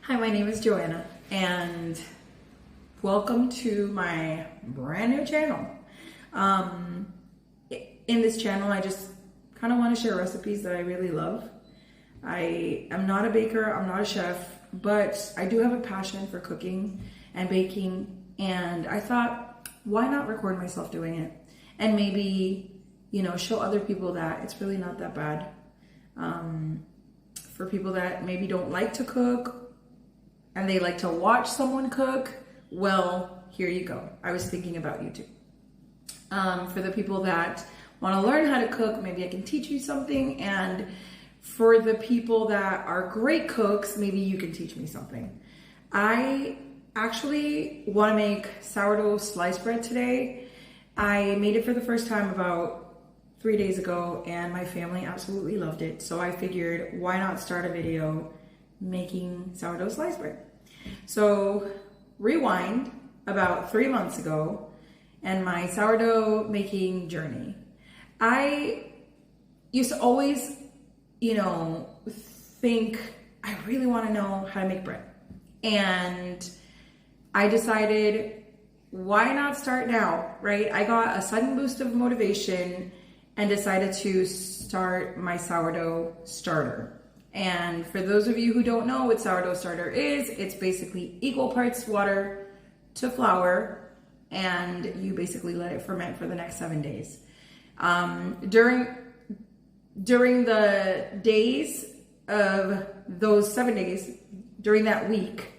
Hi, my name is Joanna, and welcome to my brand new channel. In this channel, I just kind of want to share recipes that I really love. I am not a baker, I'm not a chef, but I do have a passion for cooking and baking, and I thought, why not record myself doing it? And maybe, show other people that it's really not that bad. For people that maybe don't like to cook, and they like to watch someone cook, well, here you go. I was thinking about you too. For the people that want to learn how to cook, maybe I can teach you something. And for the people that are great cooks, maybe you can teach me something. I actually want to make sourdough sliced bread today. I made it for the first time about 3 days ago, and my family absolutely loved it. So I figured, why not start a video making sourdough sliced bread? So rewind about 3 months ago and my sourdough making journey. I used to always, think I really want to know how to make bread. And I decided, why not start now, right? I got a sudden boost of motivation and decided to start my sourdough starter. And for those of you who don't know what sourdough starter is, it's basically equal parts water to flour, and you basically let it ferment for the next 7 days. During the days of those 7 days, during that week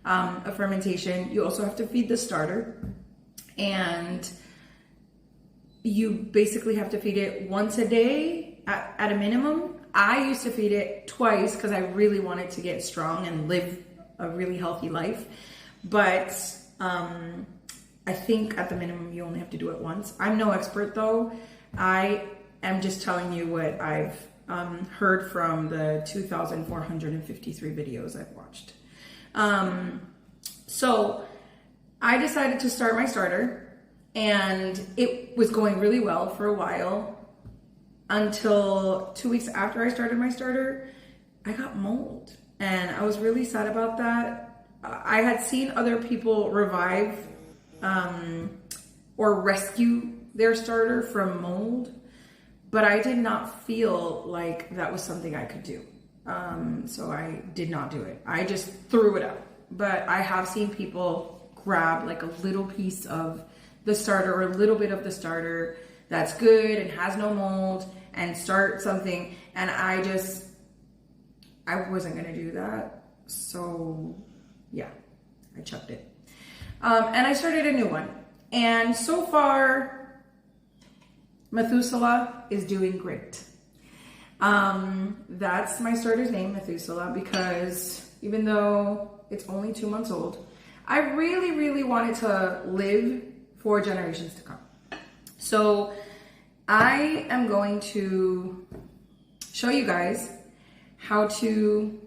of fermentation, you also have to feed the starter, and you basically have to feed it once a day at a minimum. I used to feed it twice because I really wanted to get strong and live a really healthy life. But I think at the minimum, you only have to do it once. I'm no expert though. I am just telling you what I've heard from the 2,453 videos I've watched. So I decided to start my starter, and it was going really well for a while. Until 2 weeks after I started my starter, I got mold, and I was really sad about that. I had seen other people revive or rescue their starter from mold, but I did not feel like that was something I could do. So I did not do it. I just threw it out. But I have seen people grab like a little piece of the starter or a little bit of the starter that's good and has no mold and start something, and I wasn't gonna do that, so yeah, I chucked it. And I started a new one, and so far Methuselah is doing great. That's my starter's name, Methuselah, because even though it's only 2 months old, I really wanted to live 4 generations to come. So I am going to show you guys how to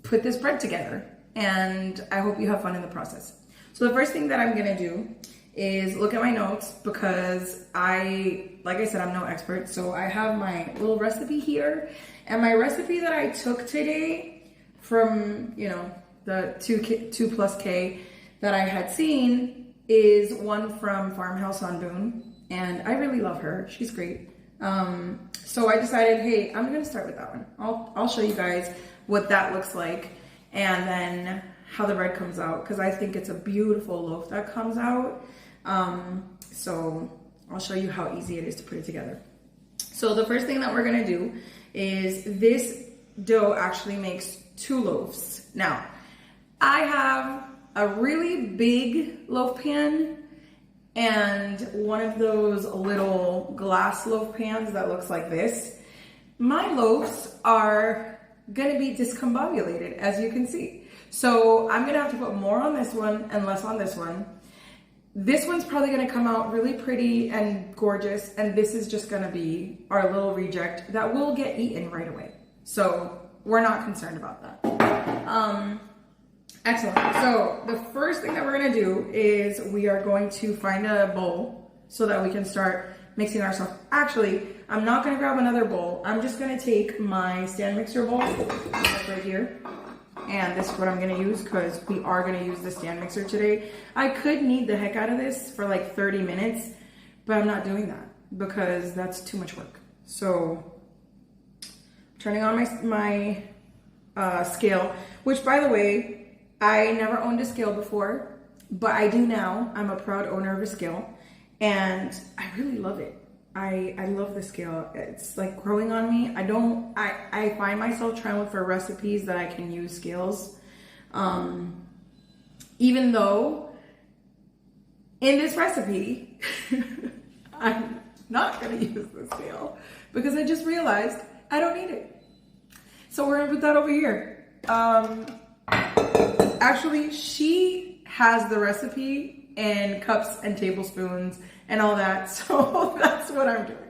put this bread together, and I hope you have fun in the process. So the first thing that I'm gonna do is look at my notes, because like I said, I'm no expert. So I have my little recipe here, and my recipe that I took today from, the 2+K that I had seen is one from Farmhouse on Boone. And I really love her. She's great. So I decided, hey, I'm gonna start with that one. I'll show you guys what that looks like, and then how the bread comes out, because I think it's a beautiful loaf that comes out. So I'll show you how easy it is to put it together. So the first thing that we're gonna do is, this dough actually makes 2 loaves. Now, I have a really big loaf pan and one of those little glass loaf pans that looks like this. My loaves are gonna be discombobulated, as you can see. So I'm gonna have to put more on this one and less on this one. This one's probably gonna come out really pretty and gorgeous, and this is just gonna be our little reject that will get eaten right away. So we're not concerned about that. Excellent. So the first thing that we're gonna do is we are going to find a bowl so that we can start mixing our stuff. Actually, I'm not gonna grab another bowl. I'm just gonna take my stand mixer bowl, that's right here, and this is what I'm gonna use because we are gonna use the stand mixer today. I could knead the heck out of this for like 30 minutes, but I'm not doing that because that's too much work. So turning on my scale, which by the way, I never owned a scale before, but I do now. I'm a proud owner of a scale and I really love it. I love the scale. It's like growing on me. I find myself trying to look for recipes that I can use scales. Even though in this recipe, I'm not gonna use the scale because I just realized I don't need it. So we're gonna put that over here. Actually, she has the recipe and cups and tablespoons and all that, so that's what I'm doing.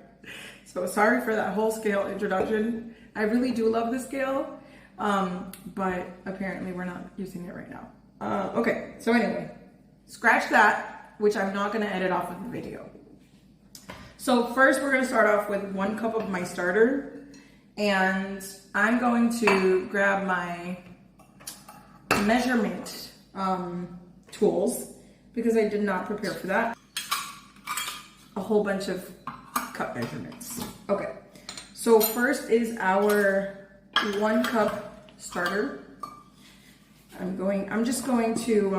So sorry for that whole scale introduction. I really do love the scale, but apparently we're not using it right now. Okay, so anyway, scratch that, which I'm not gonna edit off of the video. So first we're gonna start off with 1 cup of my starter, and I'm going to grab my measurement tools because I did not prepare for that. A whole bunch of cup measurements. Okay, so first is our 1 cup starter. I'm just going to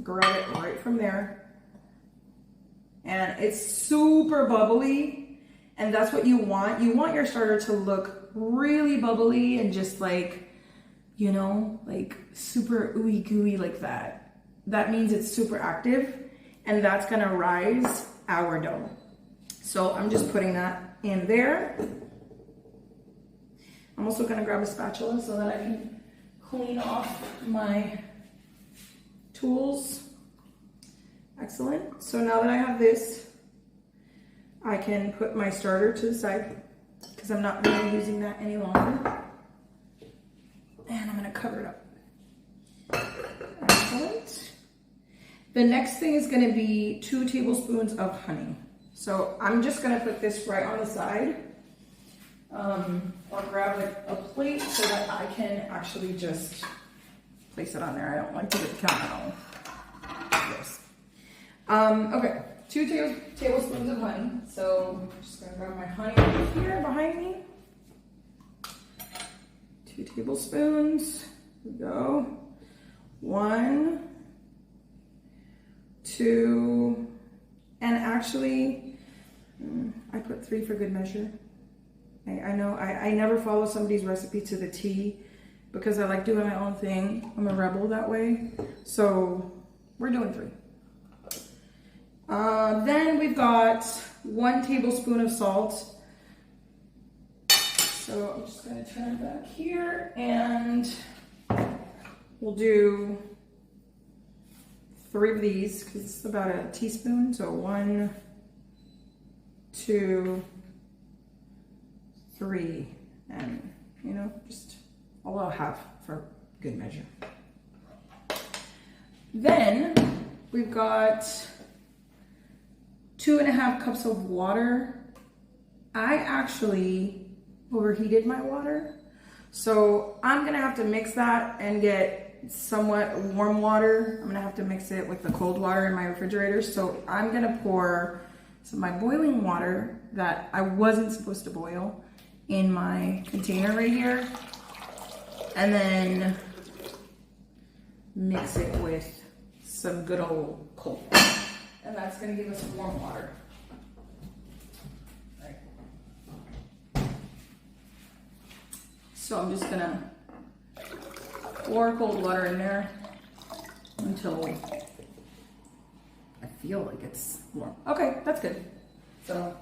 grab it right from there. And it's super bubbly, and that's what you want. You want your starter to look really bubbly and just like, you know, like super ooey gooey like that. That means it's super active, and that's gonna rise our dough. So I'm just putting that in there. I'm also gonna grab a spatula so that I can clean off my tools. Excellent. So now that I have this, I can put my starter to the side because I'm not really using that any longer. And I'm gonna cover it up. Excellent. The next thing is gonna be 2 tablespoons of honey. So I'm just gonna put this right on the side. I'll grab a plate so that I can actually just place it on there. I don't like to get the counter on this. Okay, 2 tablespoons of honey. So I'm just gonna grab my honey over here behind me. 2 tablespoons. Here we go. 1, 2, and actually, I put 3 for good measure. I know I never follow somebody's recipe to the T because I like doing my own thing. I'm a rebel that way. So we're doing 3. Then we've got 1 tablespoon of salt. So I'm just gonna turn it back here and we'll do 3 of these because it's about a teaspoon. So 1, 2, 3, and you know, just a little half for good measure. Then we've got 2.5 cups of water. I actually overheated my water, so I'm gonna have to mix that and get somewhat warm water. I'm gonna have to mix it with the cold water in my refrigerator. So I'm gonna pour some of my boiling water that I wasn't supposed to boil in my container right here, and then mix it with some good old cold water, and that's gonna give us warm water. So I'm just gonna pour cold water in there until I feel like it's warm. Okay, that's good. So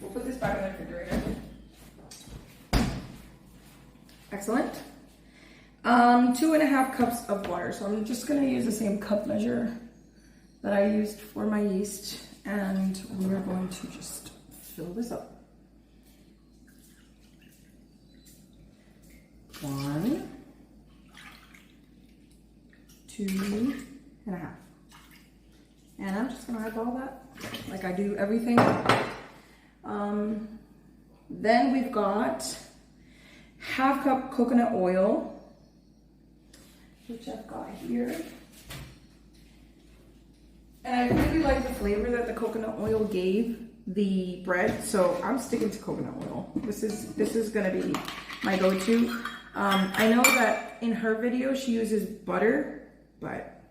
we'll put this back in the refrigerator. Excellent. 2.5 cups of water. So I'm just gonna use the same cup measure that I used for my yeast, and we are going to just fill this up. 1, 2.5. And I'm just gonna eyeball that like I do everything. Then we've got half cup coconut oil, which I've got here. And I really like the flavor that the coconut oil gave the bread, so I'm sticking to coconut oil. This is gonna be my go-to. I know that in her video she uses butter, but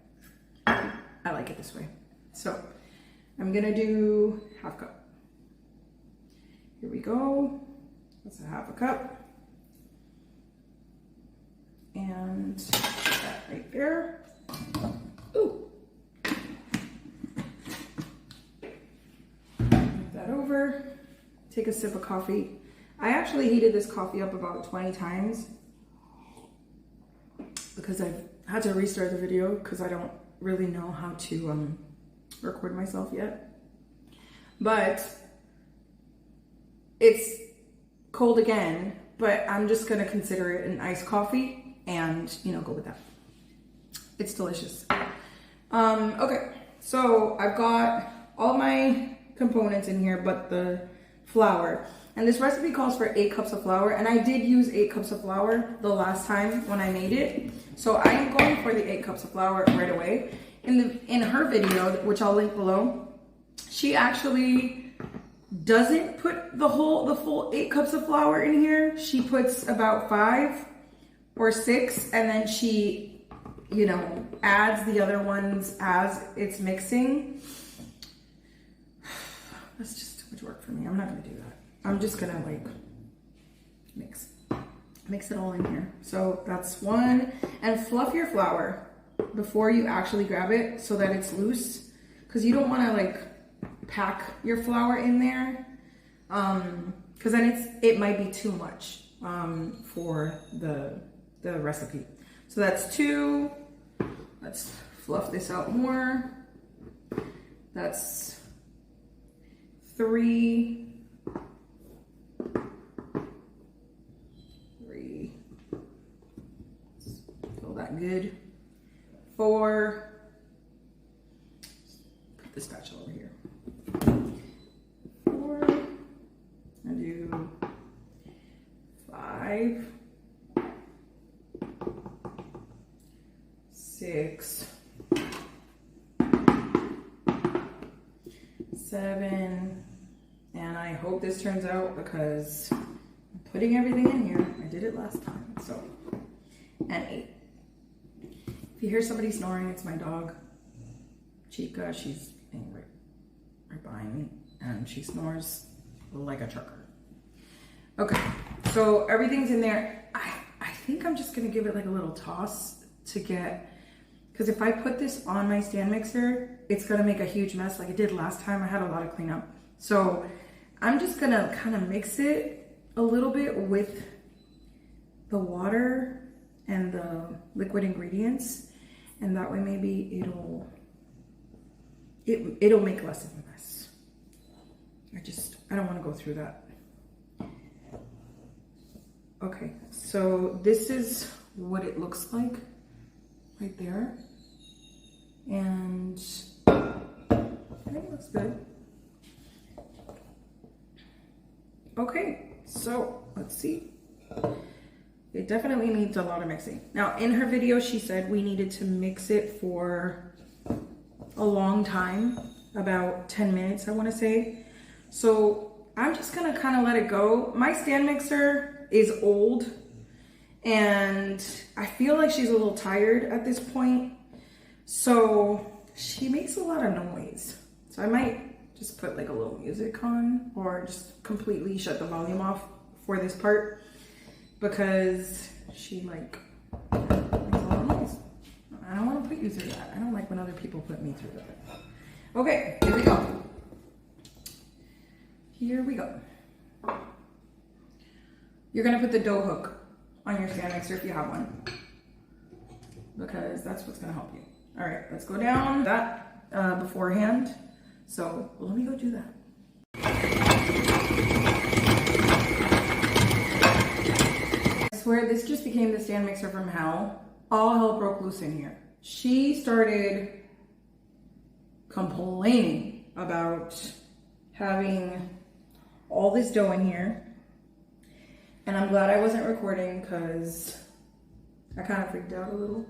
I like it this way. So I'm gonna do half cup. Here we go. That's a half a cup. And that right there. Ooh. Move that over. Take a sip of coffee. I actually heated this coffee up about 20 times because I've had to restart the video because I don't really know how to record myself yet. But it's cold again, but I'm just gonna consider it an iced coffee and, you know, go with that. It's delicious. Okay, so I've got all my components in here but the flour. And this recipe calls for 8 cups of flour, and I did use 8 cups of flour the last time when I made it. So I am going for the 8 cups of flour right away. In her video, which I'll link below, she actually doesn't put the full 8 cups of flour in here. She puts about 5 or 6, and then she, you know, adds the other ones as it's mixing. That's just too much work for me. I'm not gonna do that. I'm just gonna like mix it all in here. So that's one. And fluff your flour before you actually grab it so that it's loose, because you don't want to like pack your flour in there, because then it might be too much for the recipe. So that's 2. Let's fluff this out more. That's 3. Feel that good. 4. Put the spatula over here. 4. I do 5. 6. 7. And I hope this turns out because I'm putting everything in here. I did it last time, so. And 8. If you hear somebody snoring, it's my dog, Chica. She's right behind me, and she snores like a trucker. Okay, so everything's in there. I think I'm just gonna give it like a little toss to get, because if I put this on my stand mixer, it's gonna make a huge mess like it did last time. I had a lot of cleanup. So I'm just gonna kind of mix it a little bit with the water and the liquid ingredients, and that way maybe it'll make less of a mess. I don't want to go through that. Okay, so this is what it looks like right there, and I think it looks good. Okay, so let's see. It definitely needs a lot of mixing. Now, in her video, she said we needed to mix it for a long time, about 10 minutes, I want to say. So I'm just gonna kind of let it go. My stand mixer is old, and I feel like she's a little tired at this point. So she makes a lot of noise. So I might just put like a little music on, or just completely shut the volume off for this part, because she like makes a lot of noise. I don't want to put you through that. I don't like when other people put me through that. Okay, here we go. Here we go. You're gonna put the dough hook on your stand mixer if you have one, because that's what's gonna help you. All right, let's go down that beforehand. So let me go do that. I swear this just became the stand mixer from hell. All hell broke loose in here. She started complaining about having all this dough in here, And I'm glad I wasn't recording because I kind of freaked out a little.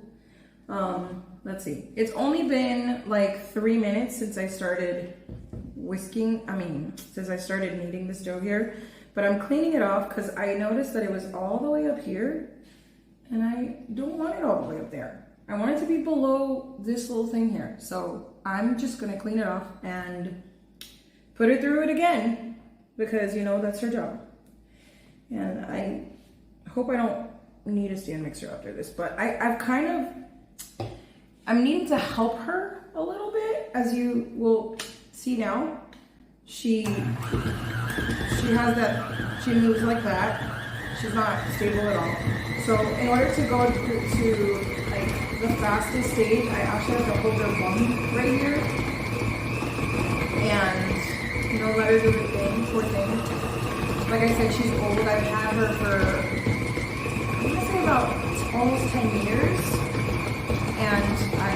Let's see. It's only been like 3 minutes since I started since I started kneading this dough here. But I'm cleaning it off because I noticed that it was all the way up here. And I don't want it all the way up there. I want it to be below this little thing here. So I'm just gonna clean it off and put it through it again because, you know, that's her job. And I hope I don't need a stand mixer after this, but I'm needing to help her a little bit. As you will see now, she moves like that. She's not stable at all. So in order to go to like the fastest stage, I actually have to hold her bum right here and, you know, let her do the thing, poor thing. Like I said, she's old. I've had her for, I'm gonna say about almost 10 years. And I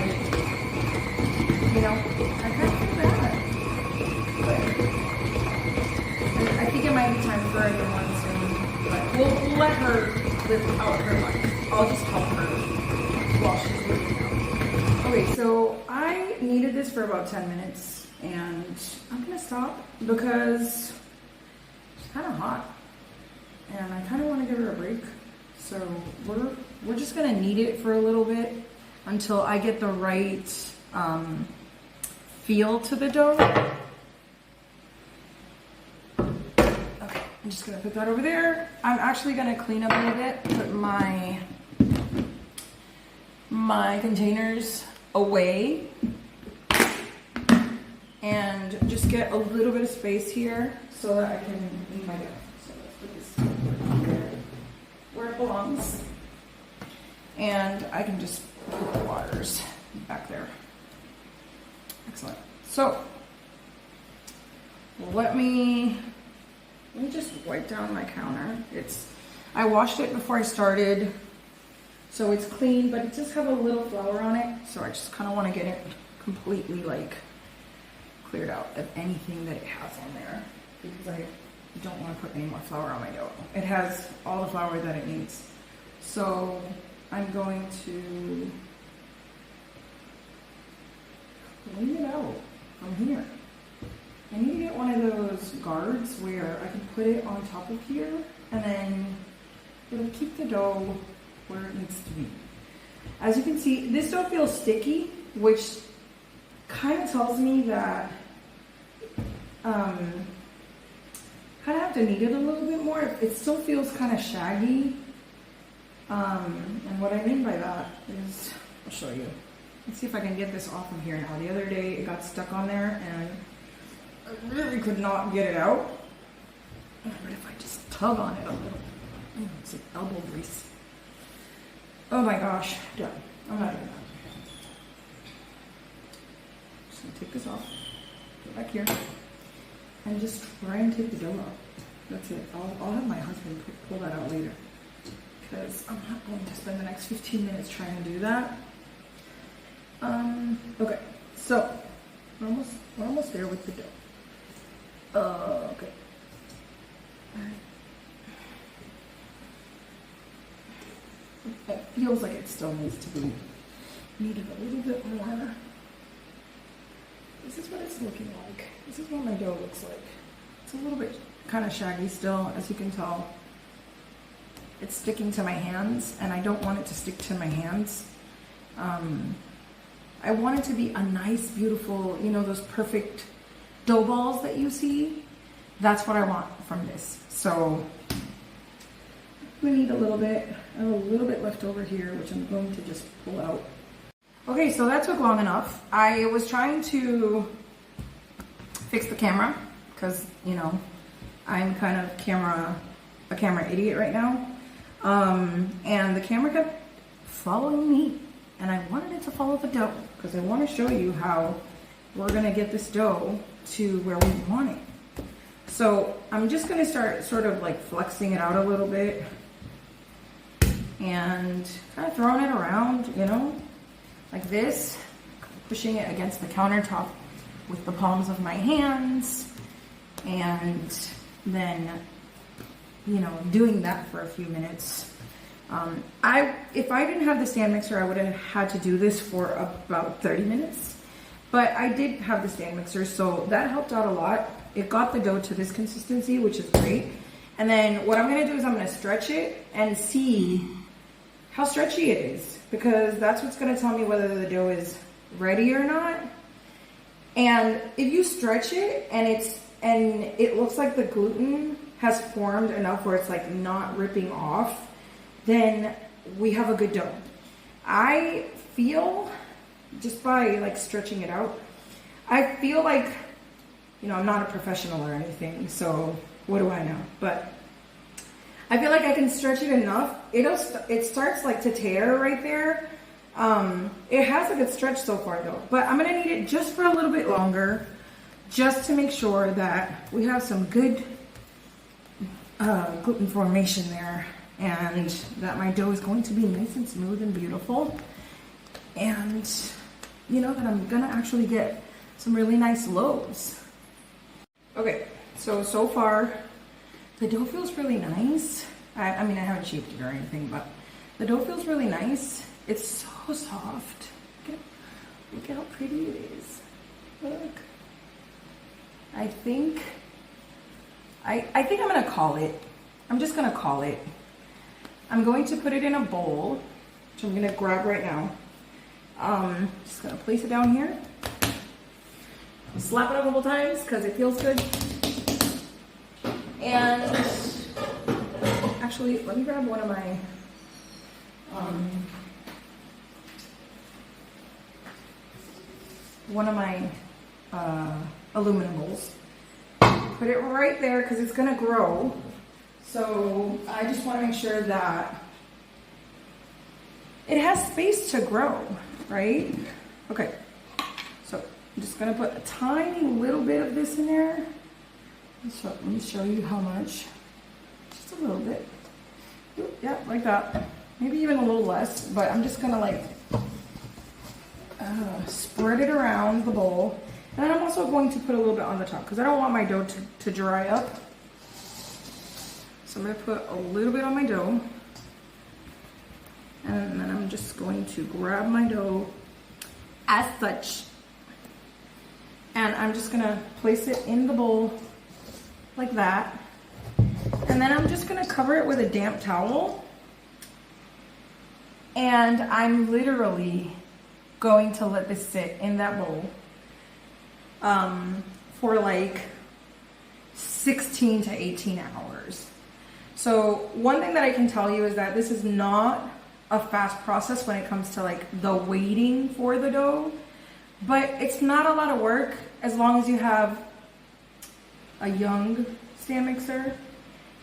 kind of feel bad. But I think it might be time for a new one soon. But we'll let her live out her life. I'll just help her while she's living out. Okay, so I kneaded this for about 10 minutes. And I'm gonna stop because it's kind of hot. And I kind of want to give her a break. So we're just gonna knead it for a little bit until I get the right feel to the dough. Okay, I'm just gonna put that over there. I'm actually gonna clean up a little bit, put my containers away, and just get a little bit of space here so that I can knead my dough. So let's put this where it belongs. And I can just put the waters back there. Excellent. So let me just wipe down my counter. I washed it before I started, so it's clean, but it does have a little flour on it. So I just kind of want to get it completely like cleared out of anything that it has on there because I don't want to put any more flour on my dough. It has all the flour that it needs. So I'm going to clean it out from here. I need to get one of those guards where I can put it on top of here and then it'll keep the dough where it needs to be. As you can see, this dough feels sticky, which kind of tells me that kind of have to knead it a little bit more. It still feels kind of shaggy. And what I mean by that is, I'll show you. Let's see if I can get this off of here now. The other day it got stuck on there and I really could not get it out. But if I just tug on it a little, it's like elbow grease. Oh my gosh, done. I'm not doing that. Just gonna take this off, go back here, and just try and take the dough out. That's it. I'll have my husband pull that out later because I'm not going to spend the next 15 minutes trying to do that. Okay, so we're almost there with the dough. Okay. It feels like it still needs to be kneaded a little bit more. This is what it's looking like. This is what my dough looks like. It's a little bit kind of shaggy still, as you can tell. It's sticking to my hands, and I don't want it to stick to my hands. I want it to be a nice, beautiful, you know, those perfect dough balls that you see. That's what I want from this. So we need a little bit. I have a little bit left over here, which I'm going to just pull out. Okay, so that took long enough. I was trying to fix the camera because, you know, I'm kind of a camera idiot right now. And the camera kept following me, and I wanted it to follow the dough because I want to show you how we're gonna get this dough to where we want it. So I'm just gonna start sort of like flexing it out a little bit and kind of throwing it around, you know, like this, pushing it against the countertop with the palms of my hands, and then doing that for a few minutes. If I didn't have the stand mixer, I would have had to do this for about 30 minutes. But I did have the stand mixer, so that helped out a lot. It got the dough to this consistency, which is great. And then what I'm gonna do is I'm gonna stretch it and see how stretchy it is, because that's what's gonna tell me whether the dough is ready or not. And if you stretch it and it looks like the gluten has formed enough where it's like not ripping off, then we have a good dough. I feel, just by like stretching it out, I feel like, I'm not a professional or anything, so what do I know? But I feel like I can stretch it enough. It starts like to tear right there. It has a good stretch so far though, but I'm gonna need it just for a little bit longer, just to make sure that we have some good gluten formation there, and that my dough is going to be nice and smooth and beautiful, and that I'm gonna actually get some really nice loaves. Okay, so far the dough feels really nice. I mean, I haven't shaped it or anything, but the dough feels really nice. It's so soft. Look at how pretty it is. Look. I think I'm gonna call it. I'm just gonna call it. I'm going to put it in a bowl, which I'm gonna grab right now. Just gonna place it down here. Slap it a couple times because it feels good. And actually, let me grab one of my aluminum bowls. Put it right there because it's gonna grow. So I just want to make sure that it has space to grow, right? Okay, so I'm just gonna put a tiny little bit of this in there. So let me show you how much. Just a little bit. Ooh, yeah, like that. Maybe even a little less, but I'm just gonna like spread it around the bowl. And then I'm also going to put a little bit on the top because I don't want my dough to dry up. So I'm gonna put a little bit on my dough. And then I'm just going to grab my dough as such. And I'm just gonna place it in the bowl like that. And then I'm just gonna cover it with a damp towel. And I'm literally going to let this sit in that bowl for like 16 to 18 hours. So one thing that I can tell you is that this is not a fast process when it comes to like the waiting for the dough, but it's not a lot of work as long as you have a young stand mixer,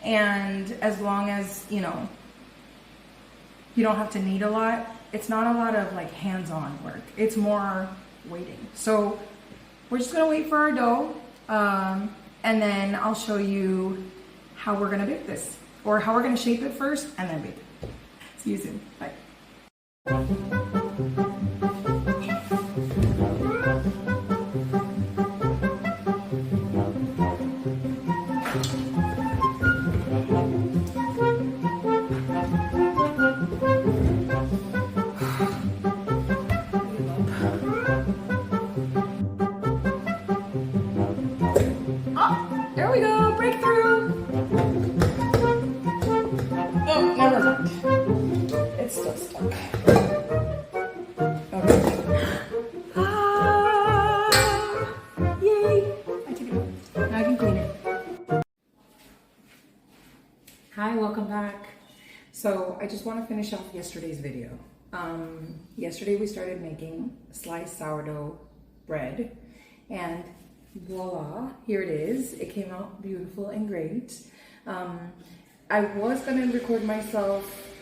and as long as you don't have to knead a lot. It's not a lot of like hands-on work. It's more waiting. So we're just gonna wait for our dough, and then I'll show you how we're gonna bake this, or how we're gonna shape it first and then bake it. See you soon. Bye. There we go, breakthrough. Oh, never mind. It's still stuck. Okay. Yay. I took it out. Now I can clean it. Hi, welcome back. So I just want to finish off yesterday's video. Yesterday we started making sliced sourdough bread, and voila, here it is. It came out beautiful and great. I was going to record myself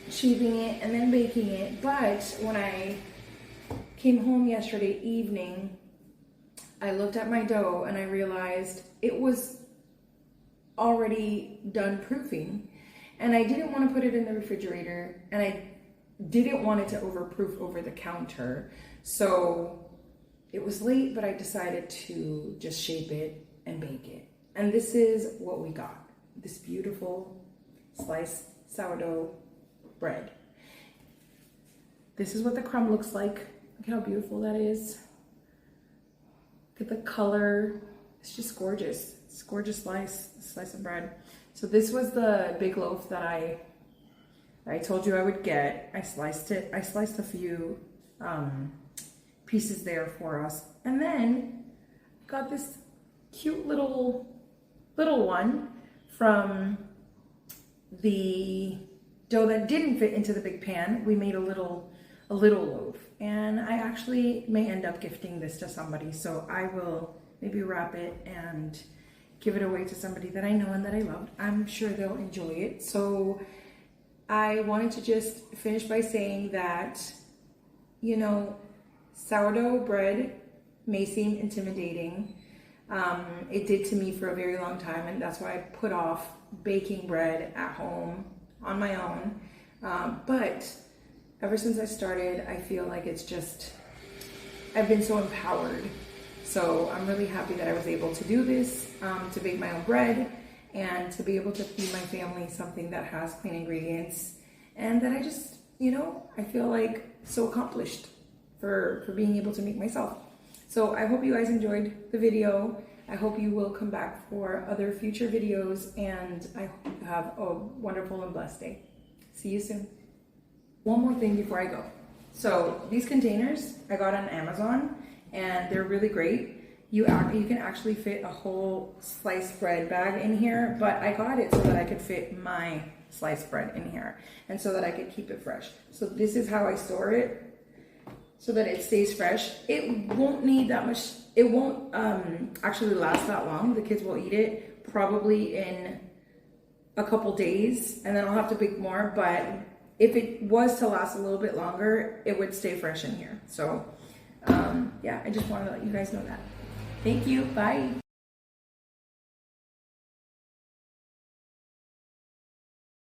shaping it and then baking it, but when I came home yesterday evening, I looked at my dough and I realized it was already done proofing, and I didn't want to put it in the refrigerator, and I didn't want it to overproof over the counter. So it was late, but I decided to just shape it and bake it. And this is what we got. this beautiful sliced sourdough bread. This is what the crumb looks like. Look how beautiful that is. Look at the color. It's just gorgeous. It's a gorgeous slice of bread. So this was the big loaf that I told you I would get. I sliced it. I sliced a few pieces there for us. And then got this cute little one from the dough that didn't fit into the big pan. We made a little loaf, and I actually may end up gifting this to somebody, so I will maybe wrap it and give it away to somebody that I know and that I love. I'm sure they'll enjoy it. So I wanted to just finish by saying that, you know, sourdough bread may seem intimidating. It did to me for a very long time, and that's why I put off baking bread at home on my own. But ever since I started, I feel like it's just, I've been so empowered. So I'm really happy that I was able to do this, to bake my own bread and to be able to feed my family something that has clean ingredients, and that I just, you know, I feel like so accomplished for being able to make myself. So I hope you guys enjoyed the video. I hope you will come back for other future videos, and I hope you have a wonderful and blessed day. See you soon. One more thing before I go. So these containers I got on Amazon, and they're really great. You can actually fit a whole sliced bread bag in here, but I got it so that I could fit my sliced bread in here and so that I could keep it fresh. So this is how I store it so that it stays fresh. It won't need that much, it won't actually last that long. The kids will eat it probably in a couple days, and then I'll have to bake more, but if it was to last a little bit longer, it would stay fresh in here. So yeah, I just wanted to let you guys know that. Thank you, bye.